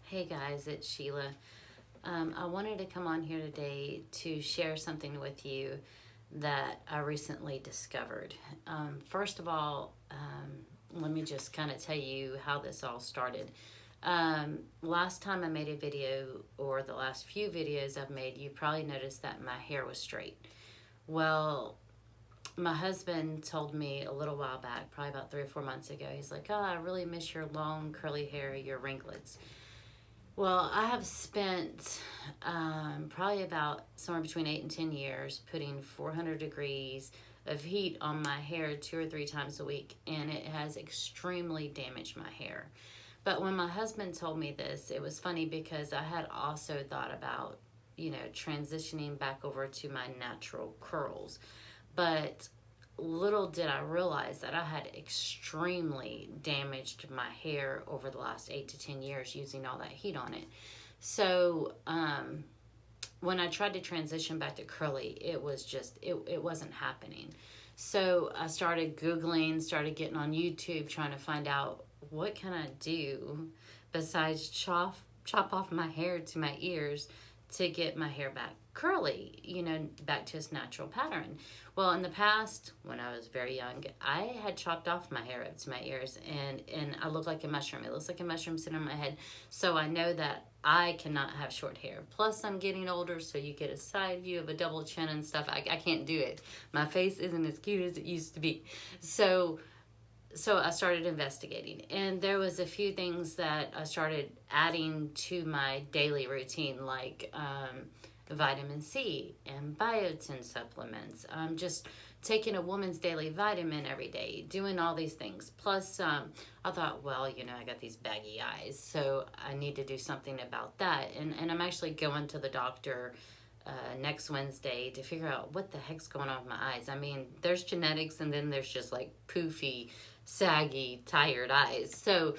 Hey guys, it's Sheila. I wanted to come on here today to share something with you that I recently discovered. First of all, let me just kind of tell you how this all started. Last time I made a video, or the last few videos I've made, you probably noticed that my hair was straight. Well, my husband told me a little while back, probably about 3 or 4 months ago, he's like, "Oh, I really miss your long curly hair, your ringlets." Well, I have spent probably about somewhere between 8 and 10 years putting 400 degrees of heat on my hair 2 or 3 times a week, and it has extremely damaged my hair. But when my husband told me this, it was funny because I had also thought about, transitioning back over to my natural curls. But little did I realize that I had extremely damaged my hair over the last 8 to 10 years using all that heat on it. So when I tried to transition back to curly, it was just, it wasn't happening. So I started Googling, started getting on YouTube, trying to find out what can I do besides chop off my hair to my ears to get my hair back curly, back to its natural pattern. Well, in the past, when I was very young, I had chopped off my hair up to my ears, and I look like a mushroom. It looks like a mushroom sitting on my head. So I know that I cannot have short hair. Plus, I'm getting older, so you get a side view of a double chin and stuff. I can't do it. My face isn't as cute as it used to be. So I started investigating, and there was a few things that I started adding to my daily routine, like vitamin C and biotin supplements. Just taking a woman's daily vitamin every day, doing all these things. Plus, I thought, well, I got these baggy eyes, so I need to do something about that. And I'm actually going to the doctor next Wednesday to figure out what the heck's going on with my eyes. I mean, there's genetics, and then there's just like poofy, saggy, tired eyes. So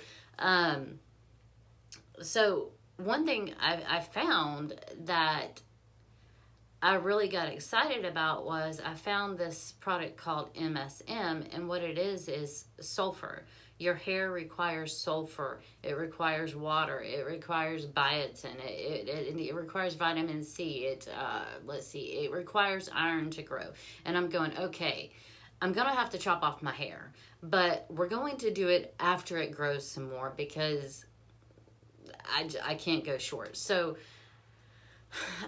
one thing I found that I really got excited about was I found this product called MSM, and what it is sulfur. Your hair requires sulfur. It requires water. It requires biotin. It requires vitamin C. It requires iron to grow. And I'm going, okay, I'm going to have to chop off my hair, but we're going to do it after it grows some more because I can't go short. So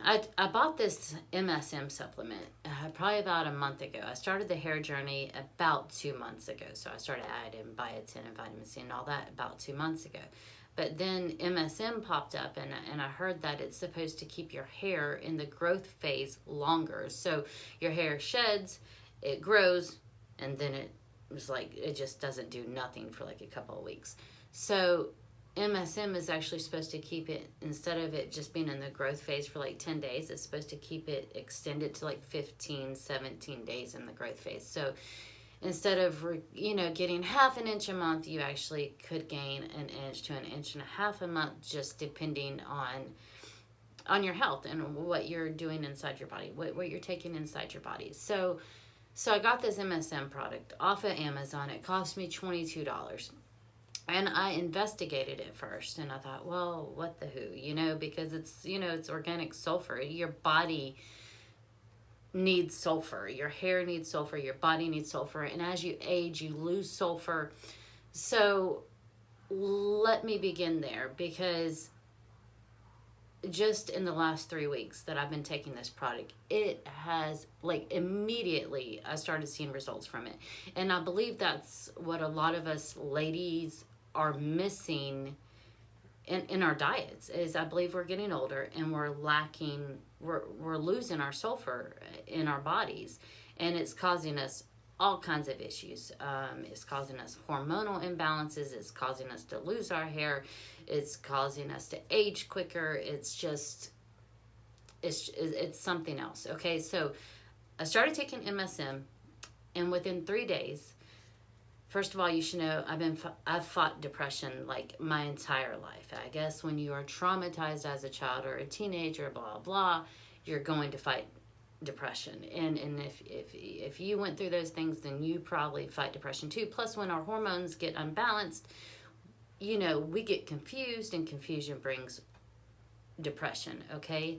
I bought this MSM supplement probably about a month ago. I started the hair journey about 2 months ago. So I started adding biotin and vitamin C and all that about 2 months ago. But then MSM popped up, and I heard that it's supposed to keep your hair in the growth phase longer. So your hair sheds, it grows, and then it just doesn't do nothing for like a couple of weeks. So MSM is actually supposed to keep it, instead of it just being in the growth phase for like 10 days, it's supposed to keep it extended to like 15, 17 days in the growth phase. So instead of, getting half an inch a month, you actually could gain an inch to an inch and a half a month, just depending on your health and what you're doing inside your body, what you're taking inside your body. So I got this MSM product off of Amazon. It cost me $22. And I investigated it first, and I thought, well, what the who, because it's organic sulfur. Your body needs sulfur. Your hair needs sulfur. Your body needs sulfur. And as you age, you lose sulfur. So let me begin there, because just in the last 3 weeks that I've been taking this product, it has, immediately I started seeing results from it. And I believe that's what a lot of us ladies are missing in our diets, is I believe we're getting older and we're losing our sulfur in our bodies, and it's causing us all kinds of issues. It's causing us hormonal imbalances. It's causing us to lose our hair. It's causing us to age quicker. It's something else. Okay, so I started taking MSM, and within 3 days, first of all, you should know I've fought depression like my entire life. I guess when you are traumatized as a child or a teenager, blah blah, you're going to fight depression. And if you went through those things, then you probably fight depression too. Plus, when our hormones get unbalanced, we get confused, and confusion brings depression, okay?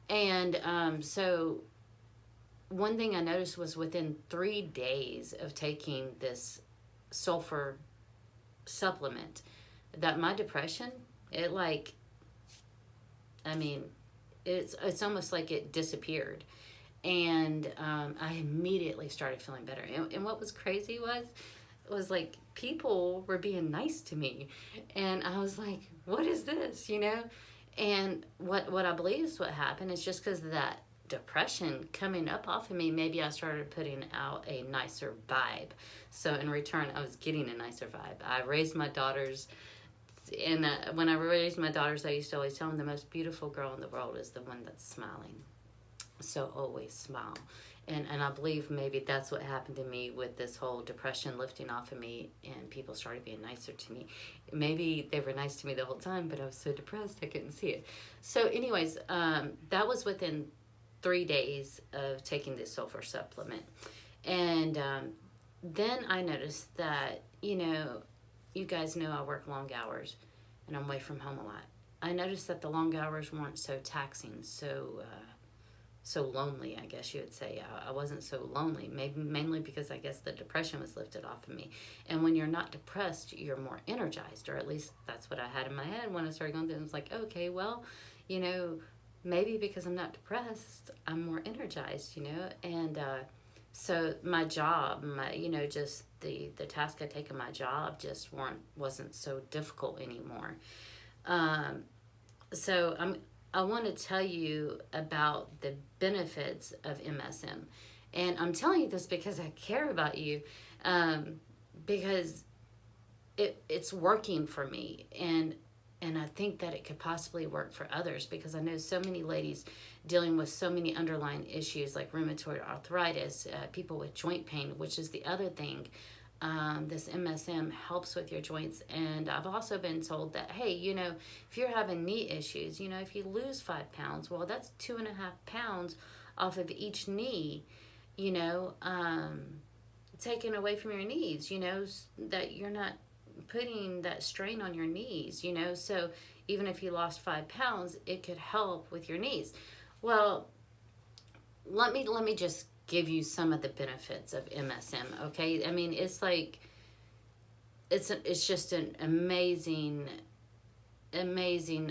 And so one thing I noticed was within 3 days of taking this sulfur supplement, that my depression, it like, I mean, it's almost like it disappeared. And I immediately started feeling better. And what was crazy was like people were being nice to me, and I was like, what is this, And what I believe is what happened is just because of that depression coming up off of me, maybe I started putting out a nicer vibe. So in return, I was getting a nicer vibe. I raised my daughters, and when I raised my daughters, I used to always tell them the most beautiful girl in the world is the one that's smiling. So always smile. And I believe maybe that's what happened to me with this whole depression lifting off of me, and people started being nicer to me. Maybe they were nice to me the whole time, but I was so depressed I couldn't see it. So anyways, that was within 3 days of taking this sulfur supplement. And then I noticed that, you guys know I work long hours and I'm away from home a lot. I noticed that the long hours weren't so taxing, so lonely, I guess you would say. I wasn't so lonely, maybe mainly because I guess the depression was lifted off of me. And when you're not depressed, you're more energized, or at least that's what I had in my head when I started going through it. I was like, okay, well, maybe because I'm not depressed, I'm more energized, And so my job, just the task I take in my job just wasn't so difficult anymore. So I want to tell you about the benefits of MSM. And I'm telling you this because I care about you, because it's working for me. And I think that it could possibly work for others, because I know so many ladies dealing with so many underlying issues like rheumatoid arthritis, people with joint pain, which is the other thing. This MSM helps with your joints. And I've also been told that, hey, if you're having knee issues, if you lose 5 pounds, well, that's 2.5 pounds off of each knee, taken away from your knees, that you're not putting that strain on your knees, so even if you lost 5 pounds, it could help with your knees. Well, let me just give you some of the benefits of MSM, okay? I mean, it's like, it's just an amazing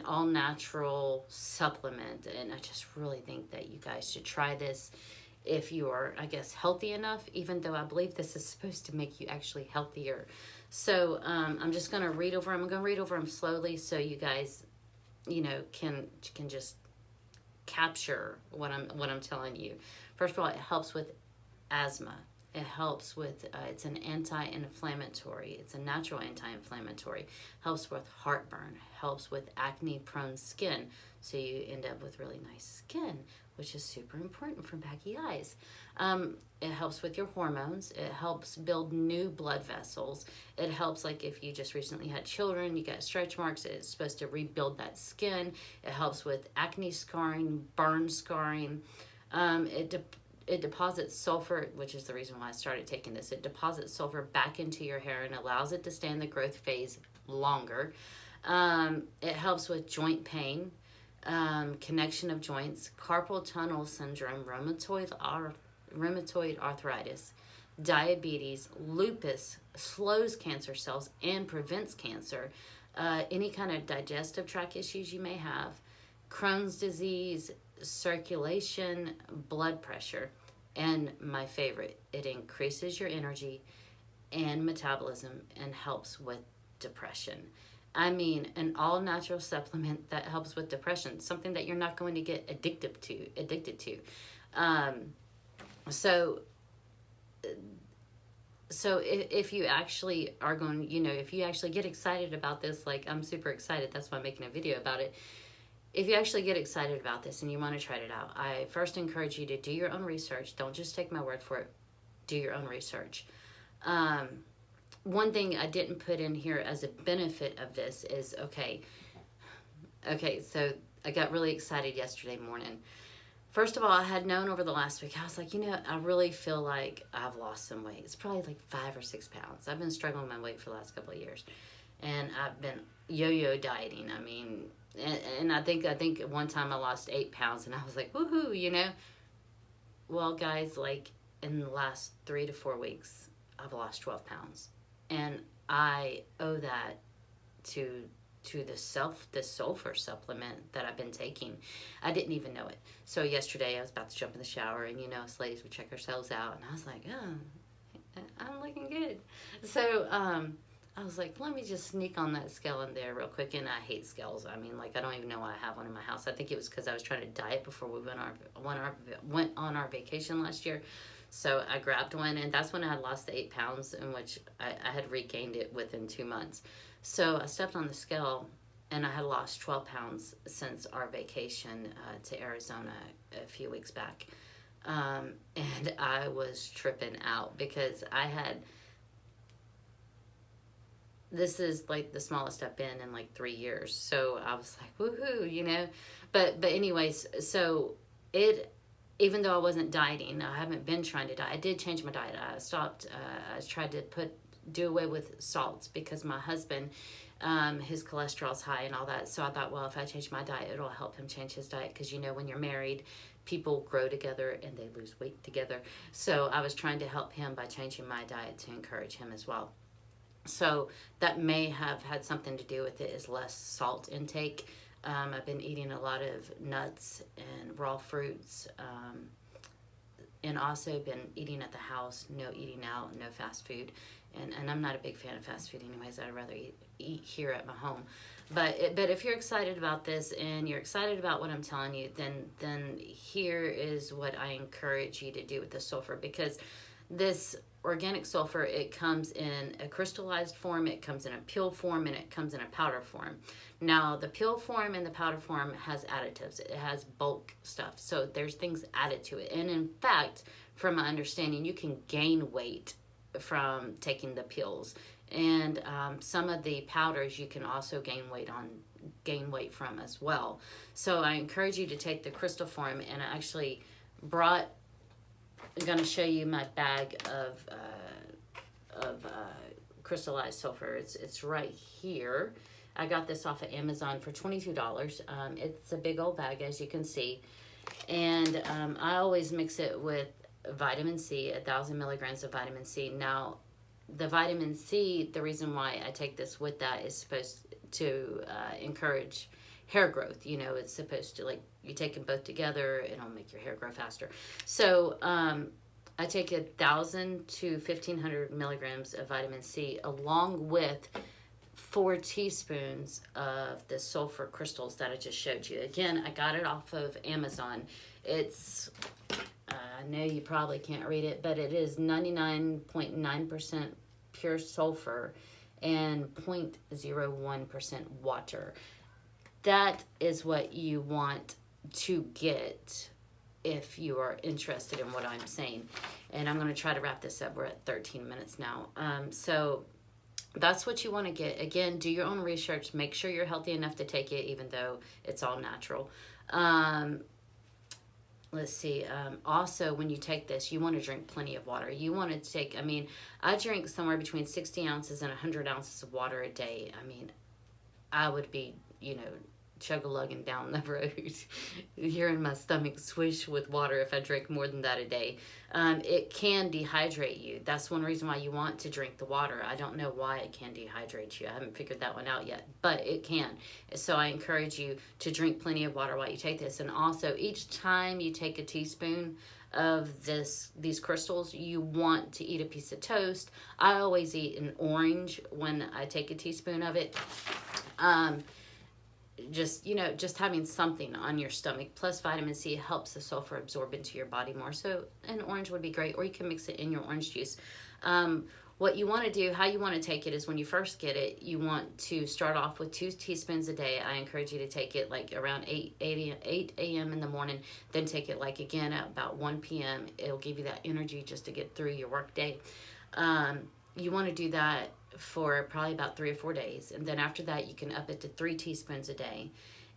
all-natural supplement, and I just really think that you guys should try this if you are, I guess, healthy enough, even though I believe this is supposed to make you actually healthier. So I'm just going to read over them. I'm going to read over them slowly so you guys, can just capture what I'm telling you. First of all, it helps with asthma. It helps with, it's an anti-inflammatory. It's a natural anti-inflammatory. Helps with heartburn. Helps with acne-prone skin. So you end up with really nice skin, which is super important for baggy eyes. It helps with your hormones. It helps build new blood vessels. It helps, like if you just recently had children, you got stretch marks, it's supposed to rebuild that skin. It helps with acne scarring, burn scarring. It deposits sulfur, which is the reason why I started taking this. It deposits sulfur back into your hair and allows it to stay in the growth phase longer. It helps with joint pain, connection of joints, carpal tunnel syndrome, rheumatoid arthritis, diabetes, lupus, slows cancer cells and prevents cancer, any kind of digestive tract issues you may have, Crohn's disease, circulation, blood pressure, and my favorite, it increases your energy and metabolism and helps with depression. I mean, an all-natural supplement that helps with depression, something that you're not going to get addicted to. So if you actually are going, if you actually get excited about this, like I'm super excited, that's why I'm making a video about it. If you actually get excited about this and you want to try it out, I first encourage you to do your own research. Don't just take my word for it. Do your own research. One thing I didn't put in here as a benefit of this is, okay, so I got really excited yesterday morning. First of all, I had known over the last week, I was like, I really feel like I've lost some weight. It's probably like 5 or 6 pounds. I've been struggling with my weight for the last couple of years. and I've been yo-yo dieting. I mean, and I think at one time I lost 8 pounds, and I was like, woohoo, you know. Well, guys, like in the last 3 to 4 weeks, I've lost 12 pounds, and I owe that to the sulfur supplement that I've been taking. I didn't even know it. So yesterday I was about to jump in the shower, and you know, us ladies, we check ourselves out, and I was like, oh, I'm looking good. So I was like, let me just sneak on that scale in there real quick. And I hate scales. I mean, like, I don't even know why I have one in my house. I think it was because I was trying to diet before we went on our vacation last year. So I grabbed one, and that's when I had lost the 8 pounds, in which I had regained it within 2 months. So I stepped on the scale, and I had lost 12 pounds since our vacation to Arizona a few weeks back. And I was tripping out because this is like the smallest I've been in like 3 years. So I was like, woohoo, you know. But anyways, so it, even though I wasn't dieting, I haven't been trying to diet. I did change my diet. I stopped. I tried to do away with salts because my husband, his cholesterol's high and all that. So I thought, well, if I change my diet, it'll help him change his diet, because you know, when you're married, people grow together and they lose weight together. So I was trying to help him by changing my diet to encourage him as well. So that may have had something to do with it, is less salt intake. I've been eating a lot of nuts and raw fruits, and also been eating at the house, no eating out, no fast food. And I'm not a big fan of fast food anyways. I'd rather eat here at my home. But if you're excited about this and you're excited about what I'm telling you, then here is what I encourage you to do with the sulfur. Because this organic sulfur, it comes in a crystallized form, it comes in a pill form, and it comes in a powder form. Now, the pill form and the powder form has additives. It has bulk stuff. So there's things added to it. And in fact, from my understanding, you can gain weight from taking the pills. And some of the powders you can also gain weight from as well. So I encourage you to take the crystal form. And I actually I'm going to show you my bag of crystallized sulfur. It's right here. I got this off of Amazon for $22. It's a big old bag, as you can see. And I always mix it with vitamin C, 1,000 milligrams of vitamin C. Now, the vitamin C, the reason why I take this with that is supposed to encourage hair growth. You know, it's supposed to, like, you take them both together, it'll make your hair grow faster. So I take 1,000 to 1,500 milligrams of vitamin C, along with 4 teaspoons of the sulfur crystals that I just showed you. Again, I got it off of Amazon. It's, I know you probably can't read it, but it is 99.9% pure sulfur and 0.01% water. That is what you want to get if you are interested in what I'm saying. And I'm going to try to wrap this up. We're at 13 minutes now. So that's what you want to get. Again, do your own research. Make sure you're healthy enough to take it, even though it's all natural. Let's see. Also, when you take this, you want to drink plenty of water. You want to take, I mean, I drink somewhere between 60 ounces and 100 ounces of water a day. I mean, I would be, you know, chug-a-lugging down the road, hearing my stomach swish with water if I drink more than that a day. It can dehydrate you. That's one reason why you want to drink the water. I don't know why it can dehydrate you. I haven't figured that one out yet, but it can. So I encourage you to drink plenty of water while you take this. And also, each time you take a teaspoon of these crystals, you want to eat a piece of toast. I always eat an orange when I take a teaspoon of it. Just, you know, just having something on your stomach, plus vitamin C, helps the sulfur absorb into your body more. So an orange would be great, or you can mix it in your orange juice. What you want to do, how you want to take it, is when you first get it, you want to start off with 2 teaspoons a day. I encourage you to take it like around 8 a.m. in the morning, then take it like again at about 1 p.m. It'll give you that energy just to get through your work day. You want to do that for probably about 3 or 4 days. And then after that, you can up it to 3 teaspoons a day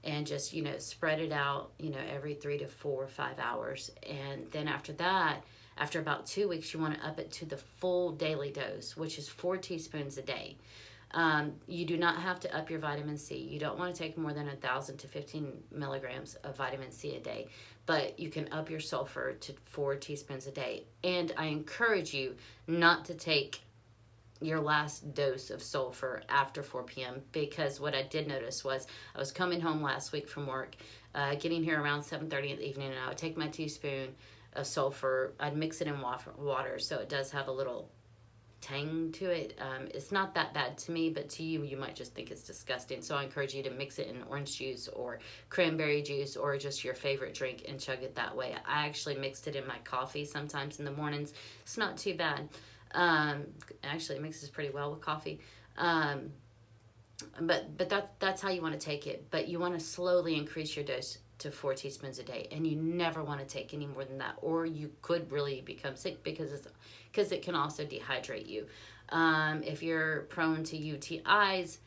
and just, you know, spread it out, you know, every 3 to 4 or 5 hours. And then after that, after about 2 weeks, you want to up it to the full daily dose, which is 4 teaspoons a day. You do not have to up your vitamin C. You don't want to take more than 1,000 to 15 milligrams of vitamin C a day, but you can up your sulfur to 4 teaspoons a day. And I encourage you not to take your last dose of sulfur after 4 p.m. because what I did notice was I was coming home last week from work, getting here around 7:30 in the evening, and I would take my teaspoon of sulfur. I'd mix it in water, so it does have a little tang to it. It's not that bad to me, but to you, you might just think it's disgusting. So I encourage you to mix it in orange juice or cranberry juice or just your favorite drink and chug it that way. I actually mixed it in my coffee sometimes in the mornings. It's not too bad. Actually, it mixes pretty well with coffee. But that's how you want to take it. But you want to slowly increase your dose to 4 teaspoons a day, and you never want to take any more than that, or you could really become sick because it can also dehydrate you. If you're prone to UTIs,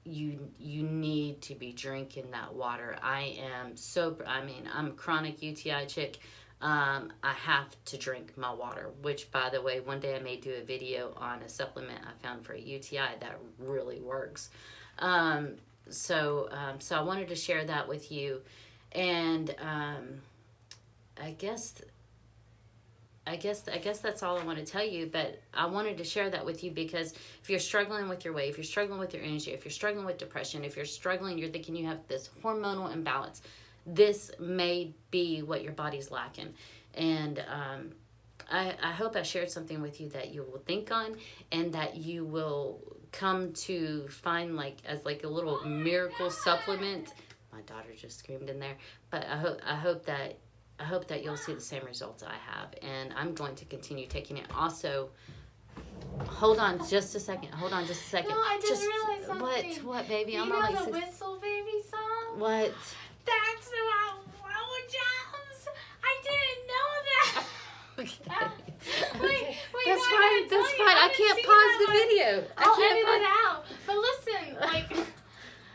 you need to be drinking that water. I'm a chronic UTI chick. I have to drink my water, which, by the way, one day I may do a video on a supplement I found for a UTI that really works. So I wanted to share that with you. And I guess that's all I want to tell you, but I wanted to share that with you because if you're struggling with your weight, if you're struggling with your energy, if you're struggling with depression, if you're struggling, you're thinking you have this hormonal imbalance, this may be what your body's lacking. And I hope I shared something with you that you will think on and that you will come to find as a little miracle supplement. My daughter just screamed in there, but I hope that you'll see the same results I have, and I'm going to continue taking it. Also, hold on just a second. No, I just realized something. What, baby? You know the Whistle Baby song? What? That's about blowjobs. I didn't know that. Okay. Wait, That's no, fine. That's fine. I can't pause the video. I'll edit it out. But listen,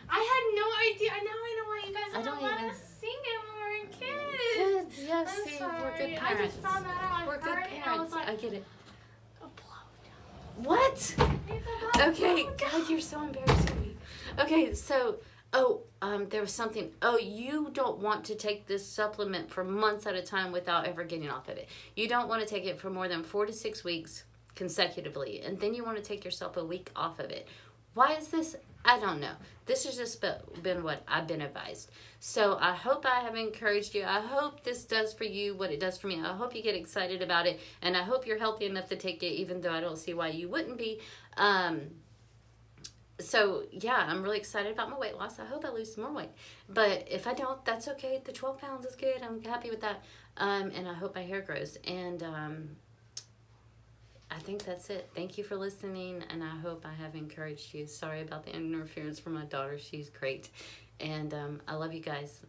I had no idea. Now I know why you guys don't let us sing it when we were kids. Kids, yes, I'm see, sorry. we're good I parents. just found that out. We're good parents. I get it. A blowjob. What? It's about Okay, blowjob. God, you're so embarrassing. Okay, so, there was something. You don't want to take this supplement for months at a time without ever getting off of it. You don't want to take it for more than 4 to 6 weeks consecutively, and then you want to take yourself a week off of it. Why is this? I don't know. This has just been what I've been advised. So I hope I have encouraged you. I hope this does for you what it does for me. I hope you get excited about it, and I hope you're healthy enough to take it, even though I don't see why you wouldn't be. So yeah, I'm really excited about my weight loss. I hope I lose some more weight. But if I don't, that's okay. The 12 pounds is good. I'm happy with that. And I hope my hair grows. And I think that's it. Thank you for listening, and I hope I have encouraged you. Sorry about the interference from my daughter. She's great. And I love you guys.